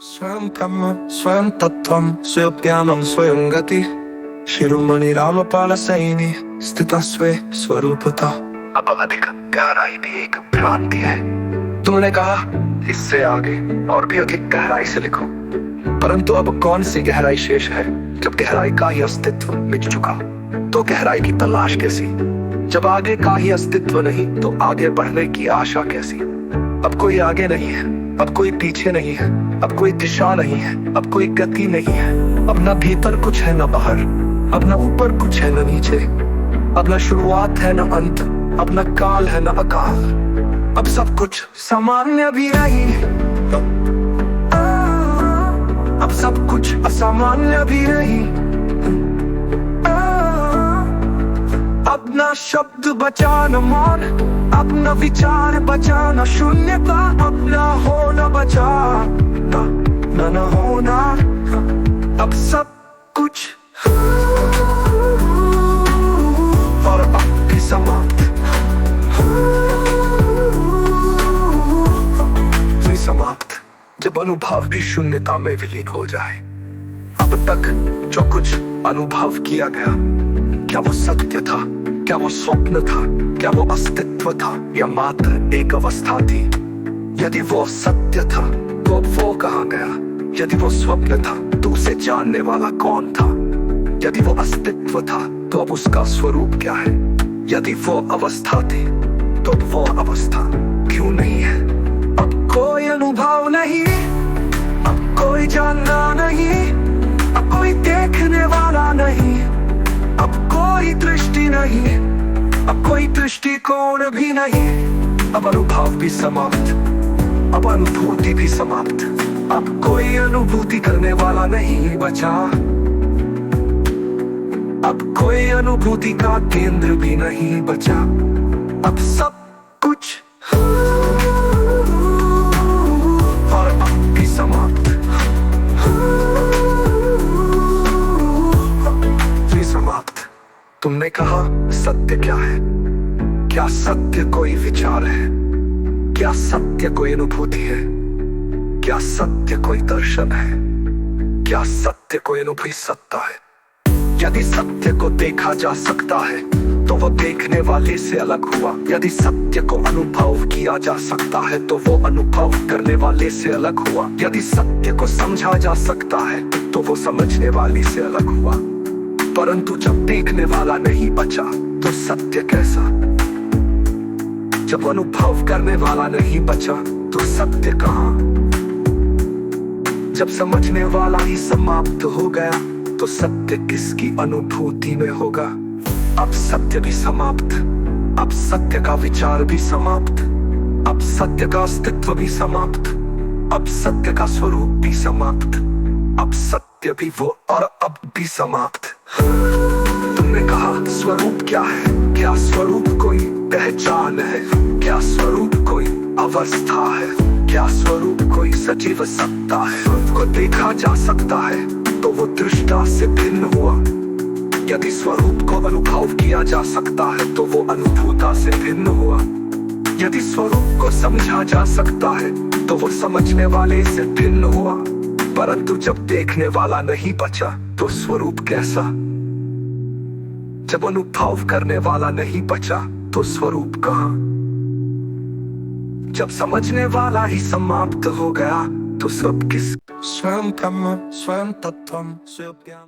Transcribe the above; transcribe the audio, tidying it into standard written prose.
स्वयं ब्रह्म स्वयं तत्त्वं स्वयं स्वयं गति शिरोमणि रामपाल सैनी स्थित स्वे स्वरूपता। अब अधिक गहराई भी एक भ्रांति है। तुमने कहा इससे आगे और भी अधिक गहराई से लिखो, परंतु अब कौन सी गहराई शेष है जब गहराई का ही अस्तित्व मिट चुका? तो गहराई की तलाश कैसी जब आगे का ही अस्तित्व नहीं? तो आगे बढ़ने की आशा कैसी? अब कोई आगे नहीं है, अब कोई पीछे नहीं है, अब कोई दिशा नहीं है, अब कोई गति नहीं है। अब न भीतर कुछ है न बाहर, अब न ऊपर कुछ है न नीचे, अब न शुरुआत है न अंत, अब न काल है न अकाल। अब सब कुछ सामान्य भी नहीं, अब सब कुछ असामान्य भी नहीं। अब न शब्द बचा न मौन, अब न विचार बचा न शून्यता, अब न होना बचा न होना। अब सब कुछ और अब भी समाप्त जब अनुभव भी शून्यता में विलीन हो जाए। अब तक जो कुछ अनुभव किया गया, क्या वो सत्य था, क्या वो स्वप्न था, क्या वो अस्तित्व था, या मात्र एक अवस्था थी? यदि वो सत्य था तो अब वो कहाँ गया? यदि वो स्वप्न था तो उसे जानने वाला कौन था? यदि वो अस्तित्व था तो अब उसका स्वरूप क्या है? यदि वो अवस्था थी तो अब वो अवस्था क्यों नहीं है? अब कोई अनुभव नहीं, अब कोई जानना नहीं, अब कोई देखने वाला नहीं, अब कोई दृष्टि नहीं, अब कोई दृष्टिकोण भी नहीं। अब अनुभव भी समाप्त, अब अनुभूति भी समाप्त, अब कोई अनुभूति करने वाला नहीं बचा, अब कोई अनुभूति का केंद्र भी नहीं बचा। अब सब कुछ और अब भी समाप्त, भी समाप्त। तुमने कहा सत्य क्या है? क्या सत्य कोई विचार है? क्या सत्य कोई अनुभूति है? क्या सत्य कोई दर्शन है? क्या सत्य कोई अनुभवी सत्ता है? यदि सत्य को देखा जा सकता है तो वो देखने वाले से अलग हुआ। यदि सत्य को अनुभव किया जा सकता है तो वो अनुभव करने वाले से अलग हुआ। यदि सत्य को समझा जा सकता है तो वो समझने वाले से अलग हुआ। परंतु जब देखने वाला नहीं बचा तो सत्य कैसा? जब अनुभव करने वाला नहीं बचा तो सत्य कहाँ? जब समझने वाला ही समाप्त हो गया तो सत्य किसकी अनुभूति में होगा? अब सत्य भी समाप्त, अब सत्य का विचार भी समाप्त, अब सत्य का अस्तित्व भी समाप्त, अब सत्य का स्वरूप भी समाप्त, अब सत्य भी वो और अब भी समाप्त। तुमने कहा स्वरूप क्या है? क्या स्वरूप कोई पहचान है? क्या स्वरूप कोई अवस्था है? क्या स्वरूप कोई सजीव सत्ता है? को देखा जा सकता है तो वो दृष्टा से भिन्न हुआ। यदि स्वरूप को अनुभव किया जा सकता है तो वो अनुभूता से भिन्न हुआ। यदि स्वरूप को समझा जा सकता है तो वो समझने वाले से भिन्न हुआ। परंतु जब देखने वाला नहीं बचा तो स्वरूप कैसा? जब अनुभव करने वाला नहीं बचा तो स्वरूप कहाँ? जब समझने वाला ही समाप्त हो गया तो सब किस? स्वयं ब्रह्म स्वयं तत्त्वं स्वयं ज्ञान।